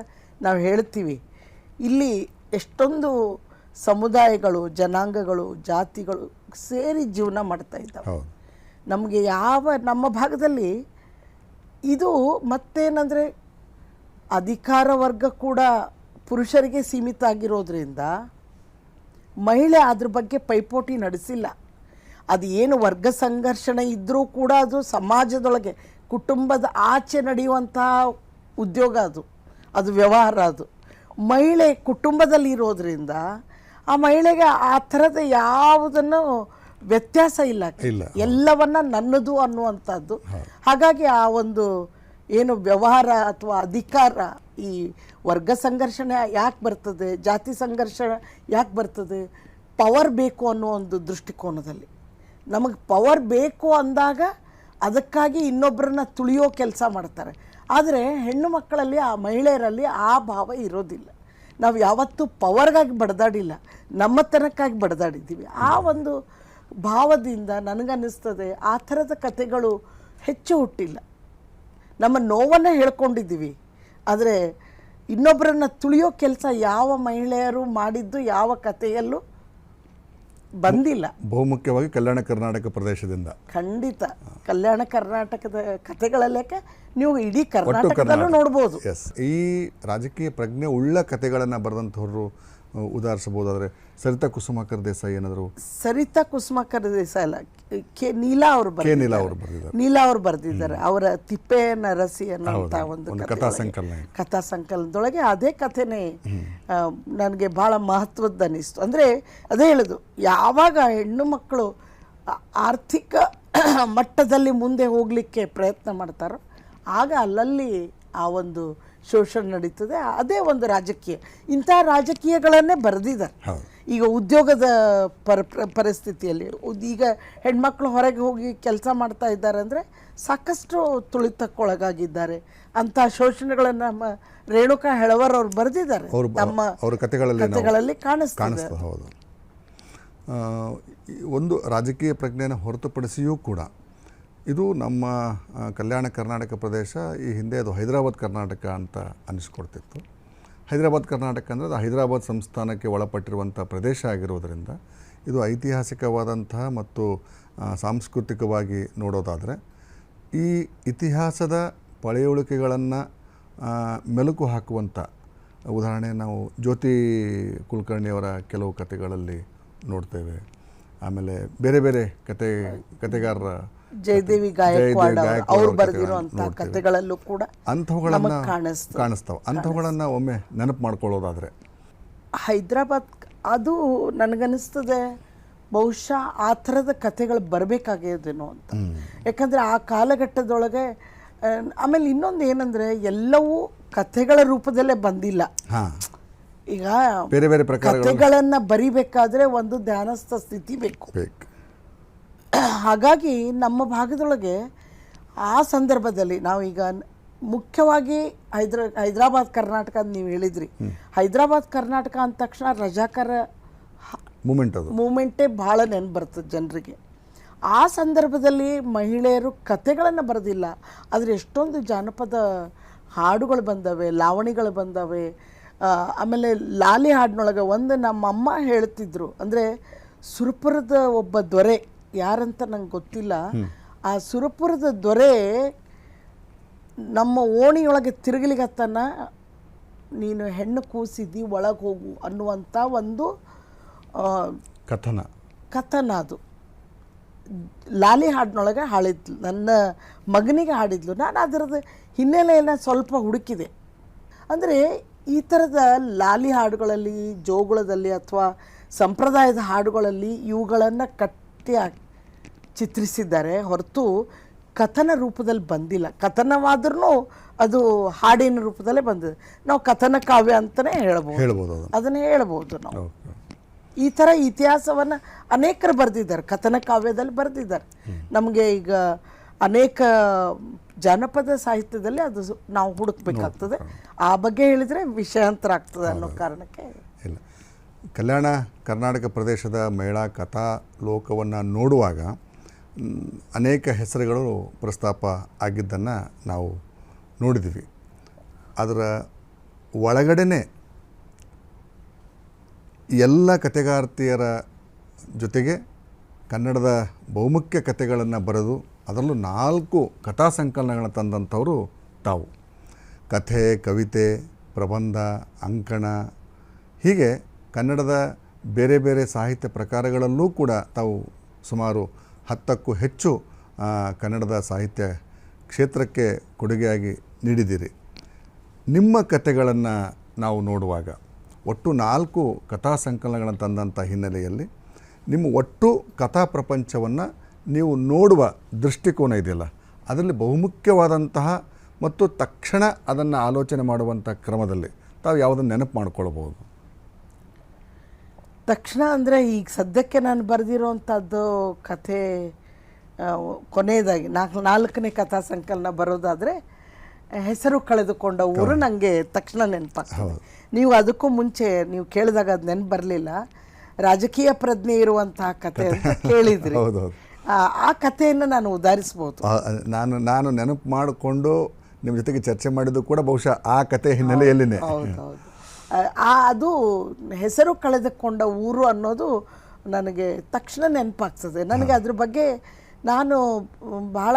ನಾವು ಹೇಳ್ತೀವಿ. ಇಲ್ಲಿ ಎಷ್ಟೊಂದು ಸಮುದಾಯಗಳು, ಜನಾಂಗಗಳು, ಜಾತಿಗಳು ಸೇರಿ ಜೀವನ ಮಾಡ್ತಾ ಇದ್ದಾವೆ. ನಮಗೆ ನಮ್ಮ ಭಾಗದಲ್ಲಿ ಇದು ಮತ್ತೇನಂದರೆ ಅಧಿಕಾರ ವರ್ಗ ಕೂಡ ಪುರುಷರಿಗೆ ಸೀಮಿತ ಆಗಿರೋದ್ರಿಂದ ಮಹಿಳೆ ಅದ್ರ ಬಗ್ಗೆ ಪೈಪೋಟಿ ನಡೆಸಿಲ್ಲ. ಅದು ಏನು ವರ್ಗ ಸಂಘರ್ಷಣೆ ಇದ್ದರೂ ಕೂಡ ಅದು ಸಮಾಜದೊಳಗೆ ಕುಟುಂಬದ ಆಚೆ ನಡೆಯುವಂತಹ ಉದ್ಯೋಗ, ಅದು ವ್ಯವಹಾರ. ಅದು ಮಹಿಳೆ ಕುಟುಂಬದಲ್ಲಿ ಇರೋದ್ರಿಂದ ಆ ಮಹಿಳೆಗೆ ಆ ಥರದ ಯಾವುದನ್ನು ವ್ಯತ್ಯಾಸ ಇಲ್ಲ, ಎಲ್ಲವನ್ನ ನನ್ನದು ಅನ್ನುವಂಥದ್ದು. ಹಾಗಾಗಿ ಆ ಒಂದು ಏನು ವ್ಯವಹಾರ ಅಥವಾ ಅಧಿಕಾರ, ಈ ವರ್ಗ ಸಂಘರ್ಷಣೆ ಯಾಕೆ ಬರ್ತದೆ, ಜಾತಿ ಸಂಘರ್ಷ ಯಾಕೆ ಬರ್ತದೆ, ಪವರ್ ಬೇಕು ಅನ್ನೋ ಒಂದು ದೃಷ್ಟಿಕೋನದಲ್ಲಿ. ನಮಗೆ ಪವರ್ ಬೇಕು ಅಂದಾಗ ಅದಕ್ಕಾಗಿ ಇನ್ನೊಬ್ಬರನ್ನ ತುಳಿಯೋ ಕೆಲಸ ಮಾಡ್ತಾರೆ. ಆದರೆ ಹೆಣ್ಣು ಮಕ್ಕಳಲ್ಲಿ, ಆ ಮಹಿಳೆಯರಲ್ಲಿ ಆ ಭಾವ ಇರೋದಿಲ್ಲ. ನಾವು ಯಾವತ್ತೂ ಪವರ್ಗಾಗಿ ಬಡ್ದಾಡಿಲ್ಲ, ನಮ್ಮತನಕ್ಕಾಗಿ ಬಡ್ದಾಡಿದ್ದೀವಿ. ಆ ಒಂದು ಭಾವದಿಂದ ನನಗನ್ನಿಸ್ತದೆ ಆ ಥರದ ಕಥೆಗಳು ಹೆಚ್ಚು ಹುಟ್ಟಿಲ್ಲ. ನಮ್ಮ ನೋವನ್ನು ಹೇಳ್ಕೊಂಡಿದ್ದೀವಿ, ಆದರೆ ಇನ್ನೊಬ್ಬರನ್ನು ತುಳಿಯೋ ಕೆಲಸ ಯಾವ ಮಹಿಳೆಯರು ಮಾಡಿದ್ದು ಯಾವ ಕಥೆಯಲ್ಲೂ ಬಂದಿಲ್ಲ. ಬಹುಮುಖ್ಯವಾಗಿ ಕಲ್ಯಾಣ ಕರ್ನಾಟಕ ಪ್ರದೇಶದಿಂದ. ಖಂಡಿತ ಕಲ್ಯಾಣ ಕರ್ನಾಟಕದ ಕಥೆಗಳಲ್ಲೇ ನೀವು ಇಡೀ ಕರ್ನಾಟಕದಲ್ಲೂ ನೋಡ್ಬೋದು. ಈ ರಾಜಕೀಯ ಪ್ರಜ್ಞೆ ಉಳ್ಳ ಕಥೆಗಳನ್ನು ಬರೆದಂಥವ್ರು ಉದಾಹರಿಸಬಹುದಾದರೆ ಸರಿತಾ ಕುಸುಮಾಕರ್ ದೇಸಾಯಿ ಏನಾದರೂ? ಸರಿತಾ ಕುಸುಮಾಕರ್ ದೇಸಾಯಿ ಅಲ್ಲ, ನೀಲಾ ಅವರು ಬರೆದಿದ್ದಾರೆ. ನೀಲಾ ಅವರು ಬರೆದಿದ್ದಾರೆ. ಅವರ ತಿಪ್ಪೆ ನರಸಿ ಅನ್ನೋಂಥ ಒಂದು ಕಥಾ ಸಂಕಲನದೊಳಗೆ ಅದೇ ಕಥೆನೇ ನನಗೆ ಭಾಳ ಮಹತ್ವದ್ದು ಅನ್ನಿಸ್ತು. ಅಂದರೆ ಅದೇ ಹೇಳೋದು, ಯಾವಾಗ ಹೆಣ್ಣು ಮಕ್ಕಳು ಆರ್ಥಿಕ ಮಟ್ಟದಲ್ಲಿ ಮುಂದೆ ಹೋಗಲಿಕ್ಕೆ ಪ್ರಯತ್ನ ಮಾಡ್ತಾರೋ ಆಗ ಅಲ್ಲಲ್ಲಿ ಆ ಒಂದು ಶೋಷಣೆ ನಡೀತದೆ. ಅದೇ ಒಂದು ರಾಜಕೀಯ. ಇಂಥ ರಾಜಕೀಯಗಳನ್ನೇ ಬರೆದಿದ್ದಾರೆ. ಈಗ ಉದ್ಯೋಗದ ಪರಿಸ್ಥಿತಿಯಲ್ಲಿ ಈಗ ಹೆಣ್ಮಕ್ಳು ಹೊರಗೆ ಹೋಗಿ ಕೆಲಸ ಮಾಡ್ತಾ ಇದ್ದಾರೆ ಅಂದರೆ ಸಾಕಷ್ಟು ತುಳಿತಕ್ಕೊಳಗಾಗಿದ್ದಾರೆ. ಅಂಥ ಶೋಷಣೆಗಳನ್ನು ನಮ್ಮ ರೇಣುಕಾ ಹೆಳವರ್ ಅವರು ಬರೆದಿದ್ದಾರೆ, ನಮ್ಮ ಕಥೆಗಳಲ್ಲಿ ಕಾಣಿಸ್ತದೆ. ಹೌದು. ಒಂದು ರಾಜಕೀಯ ಪ್ರಜ್ಞೆಯನ್ನು ಹೊರತುಪಡಿಸಿಯೂ ಕೂಡ ಇದು ನಮ್ಮ ಕಲ್ಯಾಣ ಕರ್ನಾಟಕ ಪ್ರದೇಶ ಈ ಹಿಂದೆ ಅದು ಹೈದರಾಬಾದ್ ಕರ್ನಾಟಕ ಅಂತ ಅನ್ನಿಸ್ಕೊಡ್ತಿತ್ತು. ಹೈದರಾಬಾದ್ ಕರ್ನಾಟಕ ಅಂದರೆ ಅದು ಹೈದರಾಬಾದ್ ಸಂಸ್ಥಾನಕ್ಕೆ ಒಳಪಟ್ಟಿರುವಂಥ ಪ್ರದೇಶ ಆಗಿರೋದರಿಂದ ಇದು ಐತಿಹಾಸಿಕವಾದಂತಹ ಮತ್ತು ಸಾಂಸ್ಕೃತಿಕವಾಗಿ ನೋಡೋದಾದರೆ ಈ ಇತಿಹಾಸದ ಪಳೆಯುಳಿಕೆಗಳನ್ನು ಮೆಲುಕು ಹಾಕುವಂಥ ಉದಾಹರಣೆ ನಾವು ಜ್ಯೋತಿ ಕುಲಕರ್ಣಿಯವರ ಕೆಲವು ಕಥೆಗಳಲ್ಲಿ ನೋಡ್ತೇವೆ. ಆಮೇಲೆ ಬೇರೆ ಬೇರೆ ಕಥೆಗಾರರ ಜಯದೇವಿ ಗಾಯಕ್ವಾಡ್ ಅವರು ಬರೆದಿರುವಂತಹ ಕಥೆಗಳಲ್ಲೂ ಕೂಡ ಅಂಥವುಗಳನ್ನು ಕಾಣಿಸ್ತಾವೆ. ಅಂಥವುಗಳನ್ನು ಒಮ್ಮೆ ನೆನಪು ಮಾಡ್ಕೊಳ್ಳೋದಾದರೆ ಹೈದರಾಬಾದ್ ಅದು ನನಗನ್ನಿಸ್ತದೆ ಬಹುಶಃ ಆ ಥರದ ಕಥೆಗಳು ಬರಬೇಕಾಗಿದ್ದೇನೋ ಅಂತ. ಯಾಕಂದರೆ ಆ ಕಾಲಘಟ್ಟದೊಳಗೆ ಆಮೇಲೆ ಇನ್ನೊಂದು ಏನಂದರೆ ಎಲ್ಲವೂ ಕಥೆಗಳ ರೂಪದಲ್ಲೇ ಬಂದಿಲ್ಲ. ಈಗ ಬೇರೆ ಬೇರೆ ಕಥೆಗಳನ್ನು ಬರಿಬೇಕಾದ್ರೆ ಒಂದು ಧ್ಯಾನಸ್ಥ ಸ್ಥಿತಿ ಬೇಕು. ಹಾಗಾಗಿ ನಮ್ಮ ಭಾಗದೊಳಗೆ ಆ ಸಂದರ್ಭದಲ್ಲಿ ನಾವೀಗ ಮುಖ್ಯವಾಗಿ ಹೈದರಾಬಾದ್ ಕರ್ನಾಟಕ ಅಂತ ನೀವು ಹೇಳಿದ್ರಿ. ಹೈದರಾಬಾದ್ ಕರ್ನಾಟಕ ಅಂದ ತಕ್ಷಣ ರಜಾಕರ ಮೂಮೆಂಟೇ ಭಾಳ ನೆನಪು ಬರ್ತದೆ ಜನರಿಗೆ. ಆ ಸಂದರ್ಭದಲ್ಲಿ ಮಹಿಳೆಯರು ಕಥೆಗಳನ್ನು ಬರೆದಿಲ್ಲ, ಆದರೆ ಎಷ್ಟೊಂದು ಜಾನಪದ ಹಾಡುಗಳು ಬಂದವೆ, ಲಾವಣಿಗಳು ಬಂದವೆ. ಆಮೇಲೆ ಲಾಲಿ ಹಾಡಿನೊಳಗೆ ಒಂದು ನಮ್ಮಮ್ಮ ಹೇಳ್ತಿದ್ರು, ಅಂದರೆ ಸುರಪುರದ ಒಬ್ಬ ದೊರೆ, ಯಾರಂತ ನಂಗೆ ಗೊತ್ತಿಲ್ಲ, ಆ ಸುರಪುರದ ದೊರೆ ನಮ್ಮ ಓಣಿಯೊಳಗೆ ತಿರುಗಲಿಗತ್ತನ ನೀನು ಹೆಣ್ಣು ಕೂಸಿದ್ದಿ ಒಳಗೆ ಹೋಗು ಅನ್ನುವಂಥ ಒಂದು ಕಥನ ಅದು ಲಾಲಿ ಹಾಡಿನೊಳಗೆ ಹಾಡಿದ್ಲು. ನನ್ನ ಮಗನಿಗೆ ಹಾಡಿದ್ಲು. ನಾನು ಅದರದ್ದು ಹಿನ್ನೆಲೆಯನ್ನು ಸ್ವಲ್ಪ ಹುಡುಕಿದೆ. ಅಂದರೆ ಈ ಥರದ ಲಾಲಿ ಹಾಡುಗಳಲ್ಲಿ, ಜೋಗುಳದಲ್ಲಿ ಅಥವಾ ಸಂಪ್ರದಾಯದ ಹಾಡುಗಳಲ್ಲಿ ಇವುಗಳನ್ನು ಕಟ್ಟಿ ಚಿತ್ರಿಸಿದ್ದಾರೆ ಹೊರತು ಕಥನ ರೂಪದಲ್ಲಿ ಬಂದಿಲ್ಲ. ಕಥನವಾದ್ರೂ ಅದು ಹಾಡಿನ ರೂಪದಲ್ಲೇ ಬಂದಿದೆ. ನಾವು ಕಥನ ಕಾವ್ಯ ಅಂತಲೇ ಹೇಳ್ಬೋದು, ಅದನ್ನೇ ಹೇಳ್ಬೋದು ನಾವು. ಈ ಥರ ಇತಿಹಾಸವನ್ನು ಅನೇಕರು ಬರೆದಿದ್ದಾರೆ, ಕಥನ ಕಾವ್ಯದಲ್ಲಿ ಬರೆದಿದ್ದಾರೆ. ನಮಗೆ ಈಗ ಅನೇಕ ಜಾನಪದ ಸಾಹಿತ್ಯದಲ್ಲಿ ಅದು ನಾವು ಹುಡುಕ್ಬೇಕಾಗ್ತದೆ. ಆ ಬಗ್ಗೆ ಹೇಳಿದರೆ ವಿಷಯಾಂತರ ಆಗ್ತದೆ ಅನ್ನೋ ಕಾರಣಕ್ಕೆ. ಇಲ್ಲ, ಕಲ್ಯಾಣ ಕರ್ನಾಟಕ ಪ್ರದೇಶದ ಮಹಿಳಾ ಕಥಾ ಲೋಕವನ್ನು ನೋಡುವಾಗ ಅನೇಕ ಹೆಸರುಗಳು ಪ್ರಸ್ತಾಪ ಆಗಿದ್ದನ್ನು ನಾವು ನೋಡಿದ್ವಿ. ಅದರ ಒಳಗಡೆನೆ ಎಲ್ಲ ಕಥೆಗಾರ್ತಿಯರ ಜೊತೆಗೆ ಕನ್ನಡದ ಬಹುಮುಖ್ಯ ಕಥೆಗಳನ್ನು ಬರೆದು ಅದರಲ್ಲೂ 4 ಕಥಾ ಸಂಕಲನಗಳನ್ನು ತಂದಂಥವರು ತಾವು. ಕಥೆ, ಕವಿತೆ, ಪ್ರಬಂಧ, ಅಂಕಣ, ಹೀಗೆ ಕನ್ನಡದ ಬೇರೆ ಬೇರೆ ಸಾಹಿತ್ಯ ಪ್ರಕಾರಗಳಲ್ಲೂ ಕೂಡ ತಾವು ಸುಮಾರು 10ಕ್ಕೂ ಹೆಚ್ಚು ಕನ್ನಡದ ಸಾಹಿತ್ಯ ಕ್ಷೇತ್ರಕ್ಕೆ ಕೊಡುಗೆಯಾಗಿ ನೀಡಿದ್ದೀರಿ. ನಿಮ್ಮ ಕಥೆಗಳನ್ನು ನಾವು ನೋಡುವಾಗ ಒಟ್ಟು 4 ಕಥಾ ಸಂಕಲನಗಳನ್ನು ತಂದಂಥ ಹಿನ್ನೆಲೆಯಲ್ಲಿ ನಿಮ್ಮ ಒಟ್ಟು ಕಥಾ ಪ್ರಪಂಚವನ್ನು ನೀವು ನೋಡುವ ದೃಷ್ಟಿಕೋನ ಇದೆಯಲ್ಲ, ಅದರಲ್ಲಿ ಬಹುಮುಖ್ಯವಾದಂತಹ ಮತ್ತು ತಕ್ಷಣ ಅದನ್ನು ಆಲೋಚನೆ ಮಾಡುವಂಥ ಕ್ರಮದಲ್ಲಿ ತಾವು ಯಾವುದನ್ನು ನೆನಪು ಮಾಡ್ಕೊಳ್ಬೋದು? ತಕ್ಷಣ ಅಂದರೆ ಈಗ ಸದ್ಯಕ್ಕೆ ನಾನು ಬರೆದಿರೋವಂಥದ್ದು ಕಥೆ ಕೊನೆಯದಾಗಿ 4ನೇ ಕಥಾ ಸಂಕಲನ ಬರೋದಾದರೆ ಹೆಸರು ಕಳೆದುಕೊಂಡ ಊರು ನನಗೆ ತಕ್ಷಣ ನೆನಪಾಗ್ತದೆ. ನೀವು ಅದಕ್ಕೂ ಮುಂಚೆ ನೀವು ಕೇಳಿದಾಗ ಅದು ನೆನಪು ಬರಲಿಲ್ಲ. ರಾಜಕೀಯ ಪ್ರಜ್ಞೆ ಇರುವಂತಹ ಕಥೆ ಅಂತ ಕೇಳಿದ್ರಿ. ಆ ಕಥೆಯನ್ನು ನಾನು ಉದಾಹರಿಸ್ಬೋದು. ನಾನು ನೆನಪು ಮಾಡಿಕೊಂಡು ನಿಮ್ಮ ಜೊತೆಗೆ ಚರ್ಚೆ ಮಾಡಿದ್ದು ಕೂಡ ಬಹುಶಃ ಆ ಕಥೆ ಹಿನ್ನೆಲೆಯಲ್ಲಿನೇ. ಹೌದೌದು, ಅದು ಹೆಸರು ಕಳೆದುಕೊಂಡ ಊರು ಅನ್ನೋದು ನನಗೆ ತಕ್ಷಣ ನೆನಪಾಗ್ತದೆ. ನನಗೆ ಅದ್ರ ಬಗ್ಗೆ ನಾನು ಬಹಳ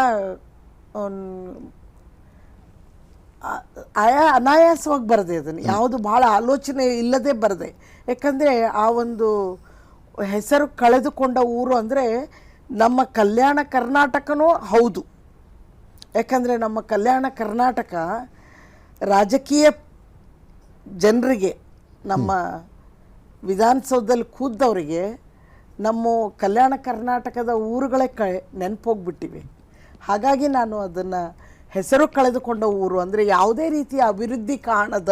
ಅನಾಯಾಸವಾಗಿ ಬರೆದೆ ಅದನ್ನು, ಯಾವುದು ಭಾಳ ಆಲೋಚನೆ ಇಲ್ಲದೆ ಬರೆದೆ. ಯಾಕಂದರೆ ಆ ಒಂದು ಹೆಸರು ಕಳೆದುಕೊಂಡ ಊರು ಅಂದರೆ ನಮ್ಮ ಕಲ್ಯಾಣ ಕರ್ನಾಟಕನೂ ಹೌದು. ಯಾಕಂದರೆ ನಮ್ಮ ಕಲ್ಯಾಣ ಕರ್ನಾಟಕ ರಾಜಕೀಯ ಜನರಿಗೆ, ನಮ್ಮ ವಿಧಾನಸೌಧದಲ್ಲಿ ಕೂದವರಿಗೆ ನಮ್ಮ ಕಲ್ಯಾಣ ಕರ್ನಾಟಕದ ಊರುಗಳೇ ನೆನಪೋಗ್ಬಿಟ್ಟಿವೆ. ಹಾಗಾಗಿ ನಾನು ಅದನ್ನು ಹೆಸರು ಕಳೆದುಕೊಂಡ ಊರು ಅಂದರೆ ಯಾವುದೇ ರೀತಿಯ ಅಭಿವೃದ್ಧಿ ಕಾಣದ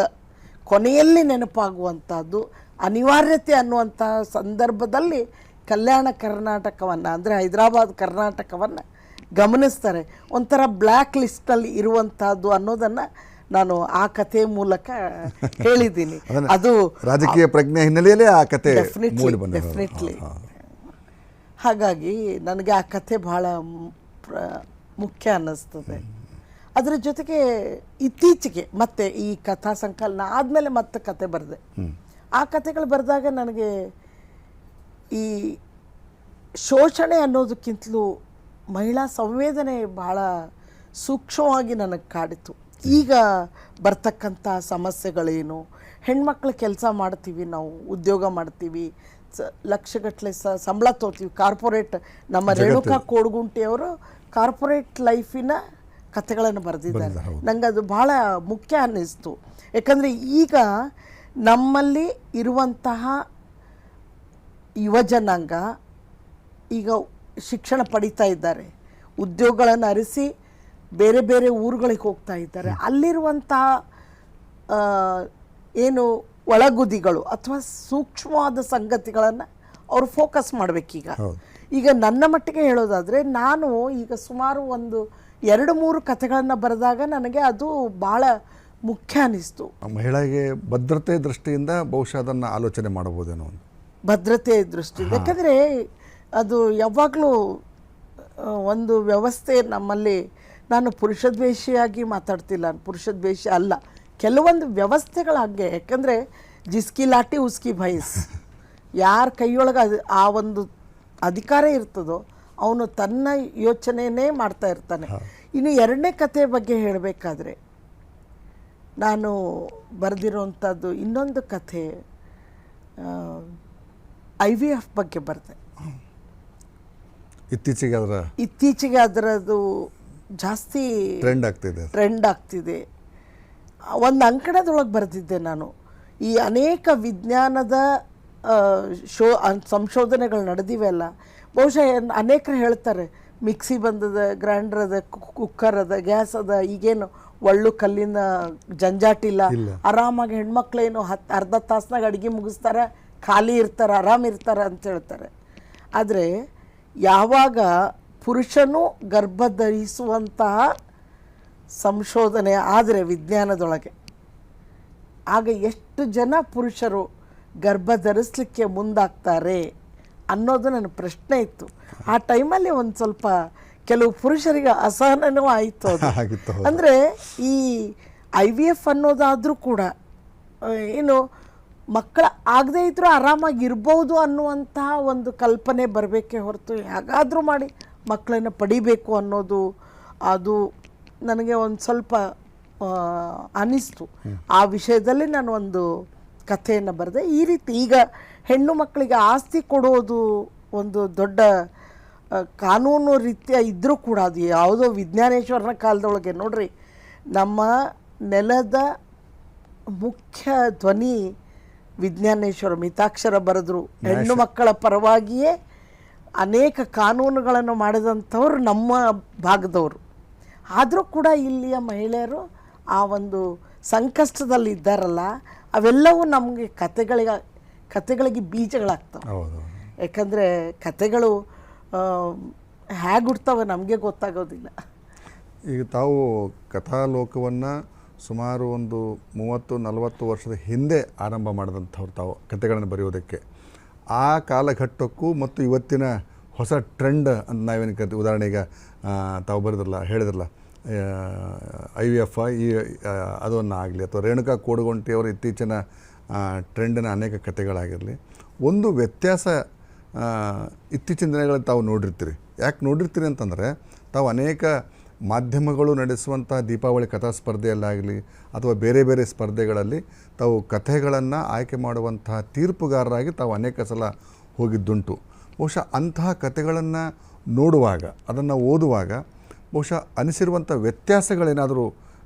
ಕೊನೆಯಲ್ಲಿ ನೆನಪಾಗುವಂಥದ್ದು ಅನಿವಾರ್ಯತೆ ಅನ್ನುವಂಥ ಸಂದರ್ಭದಲ್ಲಿ ಕಲ್ಯಾಣ ಕರ್ನಾಟಕವನ್ನು ಅಂದರೆ ಹೈದರಾಬಾದ್ ಕರ್ನಾಟಕವನ್ನು ಗಮನಿಸ್ತಾರೆ. ಒಂಥರ ಬ್ಲ್ಯಾಕ್ ಲಿಸ್ಟಲ್ಲಿ ಇರುವಂಥದ್ದು ಅನ್ನೋದನ್ನು ನಾನು ಆ ಕಥೆ ಮೂಲಕ ಹೇಳಿದ್ದೀನಿ. ಅದು ರಾಜಕೀಯ ಪ್ರಜ್ಞೆ ಹಿನ್ನೆಲೆಯಲ್ಲಿ ಆ ಕಥೆ ಡೆಫಿನೆಟ್ಲಿ. ಹಾಗಾಗಿ ನನಗೆ ಆ ಕಥೆ ಬಹಳ ಮುಖ್ಯ ಅನ್ನಿಸ್ತದೆ. ಅದರ ಜೊತೆಗೆ ಇತ್ತೀಚೆಗೆ ಮತ್ತೆ ಈ ಕಥಾ ಸಂಕಲನ ಆದಮೇಲೆ ಮತ್ತೆ ಕತೆ ಬರೆದೆ. ಆ ಕಥೆಗಳು ಬರೆದಾಗ ನನಗೆ ಈ ಶೋಷಣೆ ಅನ್ನೋದಕ್ಕಿಂತಲೂ ಮಹಿಳಾ ಸಂವೇದನೆ ಬಹಳ ಸೂಕ್ಷ್ಮವಾಗಿ ನನಗೆ ಕಾಡಿತು. ಈಗ ಬರ್ತಕ್ಕಂಥ ಸಮಸ್ಯೆಗಳೇನು, ಹೆಣ್ಮಕ್ಳು ಕೆಲಸ ಮಾಡ್ತೀವಿ, ನಾವು ಉದ್ಯೋಗ ಮಾಡ್ತೀವಿ, ಲಕ್ಷಗಟ್ಟಲೆ ಸಂಬಳ ತೋತೀವಿ, ಕಾರ್ಪೊರೇಟ್ ನಮ್ಮ ರೇಣುಕಾ ಕೋಡ್ಗುಂಟಿಯವರು ಕಾರ್ಪೊರೇಟ್ ಲೈಫಿನ ಕಥೆಗಳನ್ನು ಬರೆದಿದ್ದಾರೆ. ನಂಗೆ ಅದು ಭಾಳ ಮುಖ್ಯ ಅನ್ನಿಸ್ತು. ಯಾಕಂದರೆ ಈಗ ನಮ್ಮಲ್ಲಿ ಇರುವಂತಹ ಯುವಜನಾಂಗ ಈಗ ಶಿಕ್ಷಣ ಪಡಿತಾ ಇದ್ದಾರೆ, ಉದ್ಯೋಗಗಳನ್ನು ಅರಿಸಿ ಬೇರೆ ಬೇರೆ ಊರುಗಳಿಗೆ ಹೋಗ್ತಾ ಇದ್ದಾರೆ. ಅಲ್ಲಿರುವಂತಹ ಏನು ಒಳಗುದಿಗಳು ಅಥವಾ ಸೂಕ್ಷ್ಮವಾದ ಸಂಗತಿಗಳನ್ನು ಅವರು ಫೋಕಸ್ ಮಾಡಬೇಕೀಗ. ಈಗ ನನ್ನ ಮಟ್ಟಿಗೆ ಹೇಳೋದಾದರೆ ನಾನು ಈಗ ಸುಮಾರು ಒಂದು 2-3 ಕಥೆಗಳನ್ನು ಬರೆದಾಗ ನನಗೆ ಅದು ಭಾಳ ಮುಖ್ಯ ಅನ್ನಿಸ್ತು. ಮಹಿಳೆಗೆ ಭದ್ರತೆ ದೃಷ್ಟಿಯಿಂದ ಬಹುಶಃ ಅದನ್ನು ಆಲೋಚನೆ ಮಾಡಬಹುದೇನೋ. ಭದ್ರತೆ ದೃಷ್ಟಿಯಿಂದ, ಯಾಕಂದರೆ ಅದು ಯಾವಾಗಲೂ ಒಂದು ವ್ಯವಸ್ಥೆ ನಮ್ಮಲ್ಲಿ, ನಾನು ಪುರುಷದ್ವೇಷಿಯಾಗಿ ಮಾತಾಡ್ತಿಲ್ಲ, ಪುರುಷದ್ವೇಷಿ ಅಲ್ಲ, ಕೆಲವೊಂದು ವ್ಯವಸ್ಥೆಗಳು ಹಾಗೆ. ಯಾಕಂದರೆ ಜಿಸ್ಕಿ ಲಾಟಿ ಉಸ್ಕಿ ಭೈಸ್, ಯಾರ ಕೈಯೊಳಗೆ ಆ ಒಂದು ಅಧಿಕಾರ ಇರ್ತದೋ ಅವನು ತನ್ನ ಯೋಚನೆಯೇ ಮಾಡ್ತಾ ಇರ್ತಾನೆ. ಇನ್ನು 2ನೇ ಕಥೆ ಬಗ್ಗೆ ಹೇಳಬೇಕಾದ್ರೆ ನಾನು ಬರೆದಿರೋವಂಥದ್ದು ಇನ್ನೊಂದು ಕಥೆ IVF ಬಗ್ಗೆ ಬರೆದೆ. ಇತ್ತೀಚೆಗೆ ಅದರದ್ದು ಜಾಸ್ತಿ ಟ್ರೆಂಡ್ ಆಗ್ತಿದೆ. ಒಂದು ಅಂಕಣದೊಳಗೆ ಬರೆದಿದ್ದೆ ನಾನು. ಈ ಅನೇಕ ವಿಜ್ಞಾನದ ಸಂಶೋಧನೆಗಳು ನಡೆದಿವೆಲ್ಲ, ಬಹುಶಃ ಅನೇಕರು ಹೇಳ್ತಾರೆ ಮಿಕ್ಸಿ ಬಂದದ, ಗ್ರೈಂಡರ್ ಅದ, ಕುಕ್ಕರ್ ಅದ, ಗ್ಯಾಸ್ ಅದ, ಈಗೇನು ಒಳ್ಳು ಕಲ್ಲಿನ ಜಂಜಾಟಿಲ್ಲ, ಆರಾಮಾಗಿ ಹೆಣ್ಮಕ್ಳೇನು ಅರ್ಧ ತಾಸ್ನಾಗ ಅಡುಗೆ ಮುಗಿಸ್ತಾರೆ, ಖಾಲಿ ಇರ್ತಾರೆ, ಆರಾಮಿರ್ತಾರೆ ಅಂತ ಹೇಳ್ತಾರೆ. ಆದರೆ ಯಾವಾಗ ಪುರುಷನು ಗರ್ಭ ಧರಿಸುವಂತಹ ಸಂಶೋಧನೆ ಆದರೆ ವಿಜ್ಞಾನದೊಳಗೆ, ಆಗ ಎಷ್ಟು ಜನ ಪುರುಷರು ಗರ್ಭ ಧರಿಸ್ಲಿಕ್ಕೆ ಮುಂದಾಗ್ತಾರೆ ಅನ್ನೋದು ನನ್ನ ಪ್ರಶ್ನೆ ಇತ್ತು. ಆ ಟೈಮಲ್ಲಿ ಒಂದು ಸ್ವಲ್ಪ ಕೆಲವು ಪುರುಷರಿಗೆ ಅಸಹನವೂ ಆಯಿತು. ಅಂದರೆ ಈ IVF ಅನ್ನೋದಾದರೂ ಕೂಡ ಏನು ಮಕ್ಕಳ ಆಗದೇ ಇದ್ರೂ ಆರಾಮಾಗಿರ್ಬೋದು ಅನ್ನುವಂತಹ ಒಂದು ಕಲ್ಪನೆ ಬರಬೇಕೇ ಹೊರತು ಹೇಗಾದರೂ ಮಾಡಿ ಮಕ್ಕಳನ್ನು ಪಡಿಬೇಕು ಅನ್ನೋದು ಅದು ನನಗೆ ಒಂದು ಸ್ವಲ್ಪ ಅನ್ನಿಸ್ತು. ಆ ವಿಷಯದಲ್ಲಿ ನಾನು ಒಂದು ಕಥೆಯನ್ನು ಬರೆದೆ. ಈ ರೀತಿ ಈಗ ಹೆಣ್ಣು ಮಕ್ಕಳಿಗೆ ಆಸ್ತಿ ಕೊಡೋದು ಒಂದು ದೊಡ್ಡ ಕಾನೂನು ರೀತಿಯ ಇದ್ದರೂ ಕೂಡ ಅದು ಯಾವುದೋ ವಿಜ್ಞಾನೇಶ್ವರನ ಕಾಲದೊಳಗೆ ನೋಡ್ರಿ, ನಮ್ಮ ನೆಲದ ಮುಖ್ಯ ಧ್ವನಿ ವಿಜ್ಞಾನೇಶ್ವರ ಮಿತಾಕ್ಷರ ಬರೆದ್ರು. ಹೆಣ್ಣು ಮಕ್ಕಳ ಪರವಾಗಿಯೇ ಅನೇಕ ಕಾನೂನುಗಳನ್ನು ಮಾಡಿದಂಥವ್ರು ನಮ್ಮ ಭಾಗದವರು. ಆದರೂ ಕೂಡ ಇಲ್ಲಿಯ ಮಹಿಳೆಯರು ಆ ಒಂದು ಸಂಕಷ್ಟದಲ್ಲಿ ಇದ್ದಾರಲ್ಲ, ಅವೆಲ್ಲವೂ ನಮಗೆ ಕತೆಗಳಿಗೆ ಬೀಜಗಳಾಗ್ತವೆ. ಯಾಕಂದರೆ ಕತೆಗಳು ಹೇಗೆ ಹುಡ್ತವೆ ನಮಗೆ ಗೊತ್ತಾಗೋದಿಲ್ಲ. ಈಗ ತಾವು ಕಥಾಲೋಕವನ್ನು ಸುಮಾರು ಒಂದು 30-40 ವರ್ಷದ ಹಿಂದೆ ಆರಂಭ ಮಾಡಿದಂಥವ್ರು ತಾವು ಕತೆಗಳನ್ನು ಬರೆಯೋದಕ್ಕೆ. ಆ ಕಾಲಘಟ್ಟಕ್ಕೂ ಮತ್ತು ಇವತ್ತಿನ ಹೊಸ ಟ್ರೆಂಡ್ ಅಂತ ನಾವೇನು ಕರಿತೀವಿ, ಉದಾಹರಣೆಗೆ ತಾವು ಬರೆದ್ರಲ್ಲ, ಹೇಳಿದ್ರಲ್ಲ IVF ಅದನ್ನು ಆಗಲಿ, ಅಥವಾ ರೇಣುಕಾ ಕೋಡಗುಂಟಿಯವರು ಇತ್ತೀಚಿನ ಟ್ರೆಂಡಿನ ಅನೇಕ ಕತೆಗಳಾಗಿರಲಿ, ಒಂದು ವ್ಯತ್ಯಾಸ ಇತ್ತೀಚಿನ ದಿನಗಳಲ್ಲಿ ತಾವು ನೋಡಿರ್ತೀರಿ. ಯಾಕೆ ನೋಡಿರ್ತೀರಿ ಅಂತಂದರೆ, ತಾವು ಅನೇಕ ಮಾಧ್ಯಮಗಳು ನಡೆಸುವಂಥ ದೀಪಾವಳಿ ಕಥಾ ಸ್ಪರ್ಧೆಯಲ್ಲಾಗಲಿ ಅಥವಾ ಬೇರೆ ಬೇರೆ ಸ್ಪರ್ಧೆಗಳಲ್ಲಿ ತಾವು ಕಥೆಗಳನ್ನು ಆಯ್ಕೆ ಮಾಡುವಂತಹ ತೀರ್ಪುಗಾರರಾಗಿ ತಾವು ಅನೇಕ ಸಲ ಹೋಗಿದ್ದುಂಟು. ಬಹುಶಃ ಅಂತಹ ಕಥೆಗಳನ್ನು ನೋಡುವಾಗ, ಅದನ್ನು ಓದುವಾಗ ಬಹುಶಃ ಅನಿಸಿರುವಂಥ ವ್ಯತ್ಯಾಸಗಳೇನಾದರೂ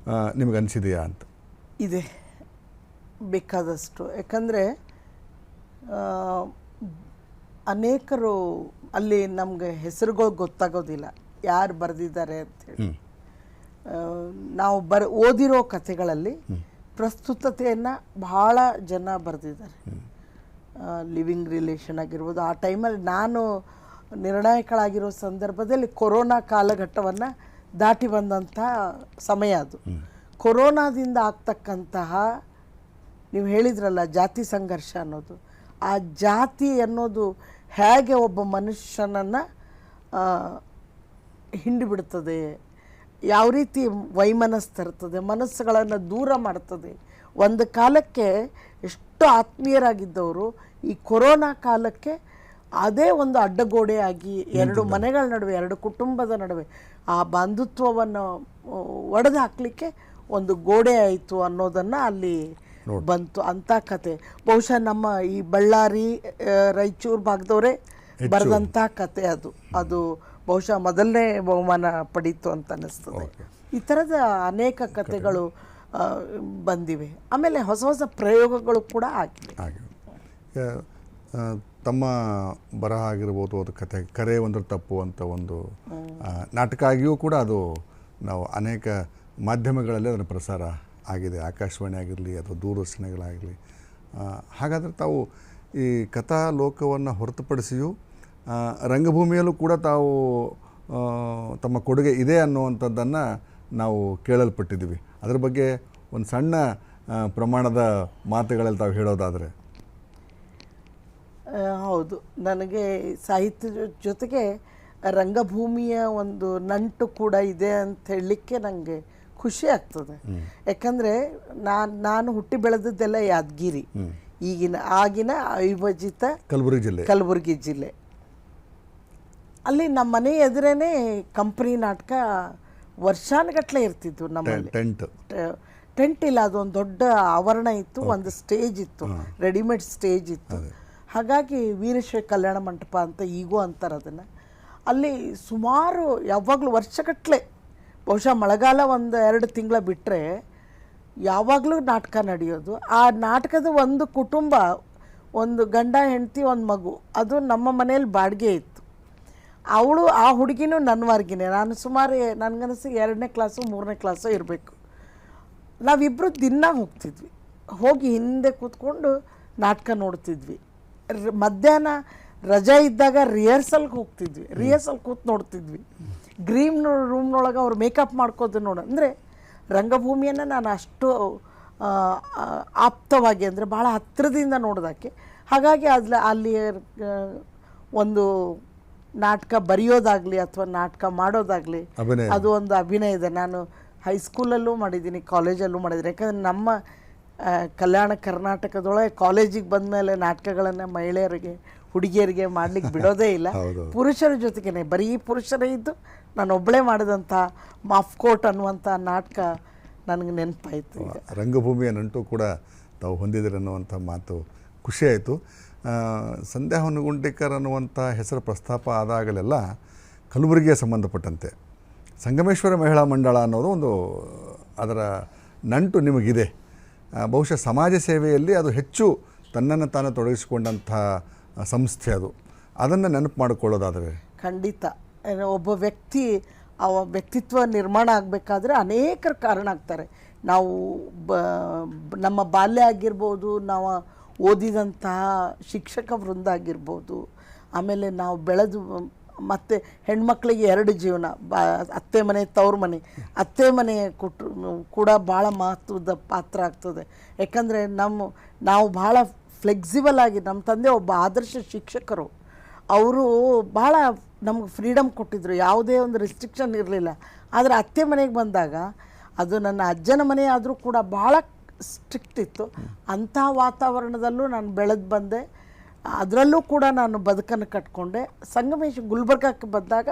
ನಿಮಗೆ ಅನಿಸಿದೆಯಾ ಅಂತ? ಇದೆ, ಬೇಕಾದಷ್ಟು. ಯಾಕಂದರೆ ಅನೇಕರು ಅಲ್ಲಿ ನಮಗೆ ಹೆಸರುಗಳು ಗೊತ್ತಾಗೋದಿಲ್ಲ, ಯಾರು ಬರೆದಿದ್ದಾರೆ ಅಂಥೇಳಿ. ನಾವು ಓದಿರೋ ಕಥೆಗಳಲ್ಲಿ ಪ್ರಸ್ತುತತೆಯನ್ನು ಬಹಳ ಜನ ಬರೆದಿದ್ದಾರೆ. ಲಿವಿಂಗ್ ರಿಲೇಷನ್ ಆಗಿರ್ಬೋದು. ಆ ಟೈಮಲ್ಲಿ ನಾನು ನಿರ್ಣಾಯಕಳಾಗಿರೋ ಸಂದರ್ಭದಲ್ಲಿ ಕೊರೋನಾ ಕಾಲಘಟ್ಟವನ್ನು ದಾಟಿ ಬಂದಂಥ ಸಮಯ ಅದು. ಕೊರೋನಾದಿಂದ ಆಗ್ತಕ್ಕಂತಹ, ನೀವು ಹೇಳಿದ್ರಲ್ಲ ಜಾತಿ ಸಂಘರ್ಷ ಅನ್ನೋದು, ಆ ಜಾತಿ ಅನ್ನೋದು ಹೇಗೆ ಒಬ್ಬ ಮನುಷ್ಯನನ್ನು ಹಿಂಡಿಬಿಡ್ತದೆ, ಯಾವ ರೀತಿ ವೈಮನಸ್ಸು ತರ್ತದೆ, ಮನಸ್ಸುಗಳನ್ನು ದೂರ ಮಾಡ್ತದೆ. ಒಂದು ಕಾಲಕ್ಕೆ ಎಷ್ಟು ಆತ್ಮೀಯರಾಗಿದ್ದವರು ಈ ಕೊರೋನಾ ಕಾಲಕ್ಕೆ ಅದೇ ಒಂದು ಅಡ್ಡಗೋಡೆಯಾಗಿ ಎರಡು ಮನೆಗಳ ನಡುವೆ, ಎರಡು ಕುಟುಂಬದ ನಡುವೆ ಆ ಬಂಧುತ್ವವನ್ನು ಒಡೆದು ಹಾಕಲಿಕ್ಕೆ ಒಂದು ಗೋಡೆ ಆಯಿತು ಅನ್ನೋದನ್ನು ಅಲ್ಲಿ ಬಂತು. ಅಂಥ ಕತೆ ಬಹುಶಃ ನಮ್ಮ ಈ ಬಳ್ಳಾರಿ, ರಾಯಚೂರು ಭಾಗದವರೇ ಬರೆದಂಥ ಕತೆ ಅದು. ಅದು ಬಹುಶಃ ಮೊದಲನೇ ಬಹುಮಾನ ಪಡೀತು ಅಂತ ಅನ್ನಿಸ್ತದೆ. ಈ ಥರದ ಅನೇಕ ಕತೆಗಳು ಬಂದಿವೆ. ಆಮೇಲೆ ಹೊಸ ಹೊಸ ಪ್ರಯೋಗಗಳು ಕೂಡ ಆಗಿವೆ. ತಮ್ಮ ಬರಹ ಆಗಿರ್ಬೋದು, ಅದು ಕರೆ ಒಂದ್ರ ತಪ್ಪು ಅಂತ ಒಂದು ನಾಟಕ ಆಗಿಯೂ ಕೂಡ ಅದು ನಾವು ಅನೇಕ ಮಾಧ್ಯಮಗಳಲ್ಲಿ ಅದರ ಪ್ರಸಾರ ಆಗಿದೆ, ಆಕಾಶವಾಣಿ ಆಗಿರಲಿ ಅಥವಾ ದೂರದರ್ಶನಗಳಾಗಲಿ. ಹಾಗಾದರೆ ತಾವು ಈ ಕಥಾ ಲೋಕವನ್ನು ಹೊರತುಪಡಿಸಿಯೂ ರಂಗಭೂಮಿಯಲ್ಲೂ ಕೂಡ ತಾವು ತಮ್ಮ ಕೊಡುಗೆ ಇದೆ ಅನ್ನುವಂಥದ್ದನ್ನು ನಾವು ಕೇಳಲ್ಪಟ್ಟಿದ್ದೀವಿ. ಅದರ ಬಗ್ಗೆ ಒಂದು ಸಣ್ಣ ಪ್ರಮಾಣದ ಮಾತುಗಳಲ್ಲಿ ತಾವು ಹೇಳೋದಾದರೆ? ಹೌದು, ನನಗೆ ಸಾಹಿತ್ಯದ ಜೊತೆಗೆ ರಂಗಭೂಮಿಯ ಒಂದು ನಂಟು ಕೂಡ ಇದೆ ಅಂತ ಹೇಳಲಿಕ್ಕೆ ನನಗೆ ಖುಷಿ ಆಗ್ತದೆ. ಯಾಕಂದರೆ ನಾನು ಹುಟ್ಟಿ ಬೆಳೆದದ್ದೆಲ್ಲ ಯಾದಗಿರಿ, ಆಗಿನ ಅವಿಭಜಿತ ಕಲಬುರಗಿ ಜಿಲ್ಲೆ. ಅಲ್ಲಿ ನಮ್ಮ ಮನೆ ಎದುರೇನೆ ಕಂಪ್ನಿ ನಾಟಕ ವರ್ಷಾನುಗಟ್ಟಲೆ ಇರ್ತಿದ್ವು. ನಮ್ಮಲ್ಲಿ ಟೆಂಟ್ ಇಲ್ಲ, ಅದೊಂದು ದೊಡ್ಡ ಆವರಣ ಇತ್ತು, ಒಂದು ಸ್ಟೇಜ್ ಇತ್ತು, ರೆಡಿಮೇಡ್ ಸ್ಟೇಜ್ ಇತ್ತು. ಹಾಗಾಗಿ ವೀರಶ್ವರ ಕಲ್ಯಾಣ ಮಂಟಪ ಅಂತ ಈಗೂ ಅಂತಾರೆ ಅದನ್ನು. ಅಲ್ಲಿ ಸುಮಾರು ಯಾವಾಗಲೂ ವರ್ಷಗಟ್ಟಲೆ, ಬಹುಶಃ ಮಳೆಗಾಲ 1-2 ತಿಂಗಳ ಬಿಟ್ಟರೆ ಯಾವಾಗಲೂ ನಾಟಕ ನಡೆಯೋದು. ಆ ನಾಟಕದ ಒಂದು ಕುಟುಂಬ, ಒಂದು ಗಂಡ ಹೆಂಡತಿ ಒಂದು ಮಗು, ಅದು ನಮ್ಮ ಮನೇಲಿ ಬಾಡಿಗೆ ಇತ್ತು. ಅವಳು, ಆ ಹುಡುಗಿನೂ ನನ್ನವರ್ಗಿನೇ. ನಾನು ಸುಮಾರು ನನಗನ್ನಿಸಿ 2ನೇ ಕ್ಲಾಸು 3ನೇ ಕ್ಲಾಸು ಇರಬೇಕು. ನಾವಿಬ್ಬರು ದಿನ ಹೋಗ್ತಿದ್ವಿ, ಹೋಗಿ ಹಿಂದೆ ಕೂತ್ಕೊಂಡು ನಾಟಕ ನೋಡ್ತಿದ್ವಿ. ಮಧ್ಯಾಹ್ನ ರಜೆ ಇದ್ದಾಗ ರಿಹರ್ಸಲ್ಗೆ ಹೋಗ್ತಿದ್ವಿ, ರಿಹರ್ಸಲ್ ಕೂತು ನೋಡ್ತಿದ್ವಿ. ಗ್ರೀನ್ ರೂಮ್ನೊಳಗೆ ಅವ್ರು ಮೇಕಪ್ ಮಾಡ್ಕೋದು ಅಂದರೆ ರಂಗಭೂಮಿಯನ್ನು ನಾನು ಅಷ್ಟು ಆಪ್ತವಾಗಿ, ಅಂದರೆ ಭಾಳ ಹತ್ತಿರದಿಂದ ನೋಡೋದಕ್ಕೆ. ಹಾಗಾಗಿ ಅಲ್ಲಿ ಒಂದು ನಾಟಕ ಬರೆಯೋದಾಗಲಿ ಅಥವಾ ನಾಟಕ ಮಾಡೋದಾಗಲಿ ಅದು ಒಂದು ಅಭಿನಯ ಇದೆ. ನಾನು ಹೈಸ್ಕೂಲಲ್ಲೂ ಮಾಡಿದ್ದೀನಿ, ಕಾಲೇಜಲ್ಲೂ ಮಾಡಿದ್ದೀನಿ. ಯಾಕಂದರೆ ನಮ್ಮ ಕಲ್ಯಾಣ ಕರ್ನಾಟಕದೊಳಗೆ ಕಾಲೇಜಿಗೆ ಬಂದ ಮೇಲೆ ನಾಟಕಗಳನ್ನು ಮಹಿಳೆಯರಿಗೆ, ಹುಡುಗಿಯರಿಗೆ ಮಾಡಲಿಕ್ಕೆ ಬಿಡೋದೇ ಇಲ್ಲ. ಪುರುಷರ ಜೊತೆಗೇ, ಬರೀ ಪುರುಷರೇ ಇದ್ದು ನಾನು ಒಬ್ಬಳೇ ಮಾಡಿದಂಥ ಮಾಫ್ಕೋಟ್ ಅನ್ನುವಂಥ ನಾಟಕ ನನಗೆ ನೆನಪಾಯಿತು. ರಂಗಭೂಮಿಯ ನಂಟು ಕೂಡ ತಾವು ಹೊಂದಿದ್ದೀರಿ ಅನ್ನುವಂಥ ಮಾತು ಖುಷಿ ಆಯಿತು. ಸಂಧ್ಯಾ ಹೊನ್ನಗುಂಟಿಕರ್ ಅನ್ನುವಂಥ ಹೆಸರು ಪ್ರಸ್ತಾಪ ಆದಾಗಲೆಲ್ಲ ಕಲಬುರಗಿಗೆ ಸಂಬಂಧಪಟ್ಟಂತೆ ಸಂಗಮೇಶ್ವರ ಮಹಿಳಾ ಮಂಡಳ ಅನ್ನೋದು ಒಂದು ಅದರ ನಂಟು ನಿಮಗಿದೆ. ಬಹುಶಃ ಸಮಾಜ ಸೇವೆಯಲ್ಲಿ ಅದು ಹೆಚ್ಚು ತನ್ನನ್ನು ತಾನು ತೊಡಗಿಸಿಕೊಂಡಂಥ ಸಂಸ್ಥೆ ಅದು. ಅದನ್ನು ನೆನಪು ಮಾಡಿಕೊಳ್ಳೋದಾದರೆ ಖಂಡಿತ ಒಬ್ಬ ವ್ಯಕ್ತಿ ವ್ಯಕ್ತಿತ್ವ ನಿರ್ಮಾಣ ಆಗಬೇಕಾದ್ರೆ ಅನೇಕರ ಕಾರಣ ಆಗ್ತಾರೆ. ನಾವು ನಮ್ಮ ಬಾಲ್ಯ ಆಗಿರ್ಬೋದು, ನಾವು ಓದಿದಂತಹ ಶಿಕ್ಷಕ ವೃಂದ ಆಗಿರ್ಬೋದು, ಆಮೇಲೆ ನಾವು ಬೆಳೆದು, ಮತ್ತು ಹೆಣ್ಮಕ್ಳಿಗೆ 2 ಜೀವನ, ಅತ್ತೆ ಮನೆ ತವ್ರ ಮನೆ. ಅತ್ತೆ ಮನೆ ಕೂಡ ಭಾಳ ಮಹತ್ವದ ಪಾತ್ರ ಆಗ್ತದೆ. ಯಾಕಂದರೆ ನಾವು ಭಾಳ ಫ್ಲೆಕ್ಸಿಬಲ್ ಆಗಿ, ನಮ್ಮ ತಂದೆ ಒಬ್ಬ ಆದರ್ಶ ಶಿಕ್ಷಕರು, ಅವರು ಭಾಳ ನಮ್ಗೆ ಫ್ರೀಡಮ್ ಕೊಟ್ಟಿದ್ದರು, ಯಾವುದೇ ಒಂದು ರಿಸ್ಟ್ರಿಕ್ಷನ್ ಇರಲಿಲ್ಲ. ಆದರೆ ಅತ್ತೆ ಮನೆಗೆ ಬಂದಾಗ, ಅದು ನನ್ನ ಅಜ್ಜನ ಮನೆ ಆದರೂ ಕೂಡ ಭಾಳ ಸ್ಟ್ರಿಕ್ಟ್ ಇತ್ತು. ಅಂಥ ವಾತಾವರಣದಲ್ಲೂ ನಾನು ಬೆಳೆದು ಬಂದೆ. ಅದರಲ್ಲೂ ಕೂಡ ನಾನು ಬದುಕನ್ನು ಕಟ್ಕೊಂಡೆ. ಗುಲ್ಬರ್ಗಕ್ಕೆ ಬಂದಾಗ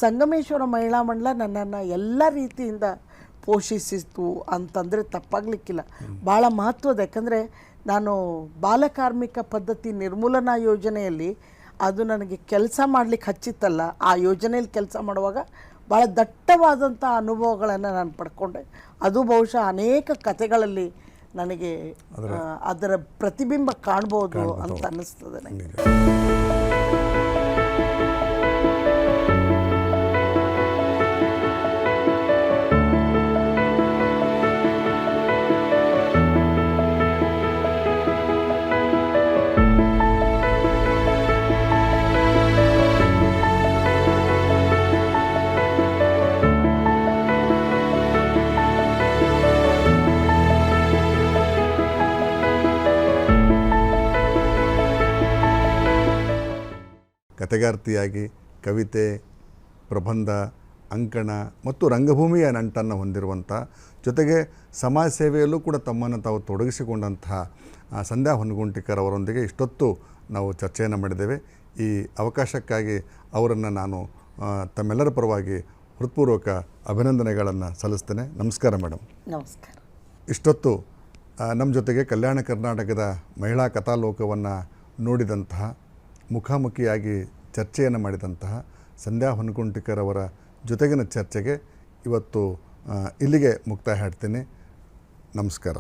ಸಂಗಮೇಶ್ವರ ಮಹಿಳಾ ಮಂಡಲ ನನ್ನನ್ನು ಎಲ್ಲ ರೀತಿಯಿಂದ ಪೋಷಿಸಿತು ಅಂತಂದರೆ ತಪ್ಪಾಗಲಿಕ್ಕಿಲ್ಲ. ಭಾಳ ಮಹತ್ವದ, ಯಾಕಂದರೆ ನಾನು ಬಾಲಕಾರ್ಮಿಕ ಪದ್ಧತಿ ನಿರ್ಮೂಲನಾ ಯೋಜನೆಯಲ್ಲಿ ಅದು ನನಗೆ ಕೆಲಸ ಮಾಡಲಿಕ್ಕೆ ಹಚ್ಚಿತ್ತಲ್ಲ, ಆ ಯೋಜನೆಯಲ್ಲಿ ಕೆಲಸ ಮಾಡುವಾಗ ಭಾಳ ದಟ್ಟವಾದಂಥ ಅನುಭವಗಳನ್ನು ನಾನು ಪಡ್ಕೊಂಡೆ. ಅದು ಬಹುಶಃ ಅನೇಕ ಕಥೆಗಳಲ್ಲಿ ನನಗೆ ಅದರ ಪ್ರತಿಬಿಂಬ ಕಾಣ್ಬೋದು ಅಂತ ಅನ್ನಿಸ್ತದೆ ನನಗೆ. ಕಥೆಗಾರ್ತಿಯಾಗಿ ಕವಿತೆ, ಪ್ರಬಂಧ, ಅಂಕಣ ಮತ್ತು ರಂಗಭೂಮಿಯ ನಂಟನ್ನು ಹೊಂದಿರುವಂಥ, ಜೊತೆಗೆ ಸಮಾಜ ಸೇವೆಯಲ್ಲೂ ಕೂಡ ತಮ್ಮನ್ನು ತಾವು ತೊಡಗಿಸಿಕೊಂಡಂಥ ಸಂಧ್ಯಾ ಹೊನ್ನಗುಂಟಿಕರ್ ಅವರೊಂದಿಗೆ ಇಷ್ಟೊತ್ತು ನಾವು ಚರ್ಚೆಯನ್ನು ಮಾಡಿದ್ದೇವೆ. ಈ ಅವಕಾಶಕ್ಕಾಗಿ ಅವರನ್ನು ನಾನು ತಮ್ಮೆಲ್ಲರ ಪರವಾಗಿ ಹೃತ್ಪೂರ್ವಕ ಅಭಿನಂದನೆಗಳನ್ನು ಸಲ್ಲಿಸ್ತೇನೆ. ನಮಸ್ಕಾರ ಮೇಡಮ್. ನಮಸ್ಕಾರ. ಇಷ್ಟೊತ್ತು ನಮ್ಮ ಜೊತೆಗೆ ಕಲ್ಯಾಣ ಕರ್ನಾಟಕದ ಮಹಿಳಾ ಕಥಾಲೋಕವನ್ನು ನೋಡಿದಂತಹ, ಮುಖಾಮುಖಿಯಾಗಿ ಚರ್ಚೆಯನ್ನು ಮಾಡಿದಂತಹ ಸಂಧ್ಯಾ ಹೊನ್ನಗುಂಟಿಕರ್ ಅವರ ಜೊತೆಗಿನ ಚರ್ಚೆಗೆ ಇವತ್ತು ಇಲ್ಲಿಗೆ ಮುಕ್ತಾಯ ಹಾಡ್ತೀನಿ. ನಮಸ್ಕಾರ.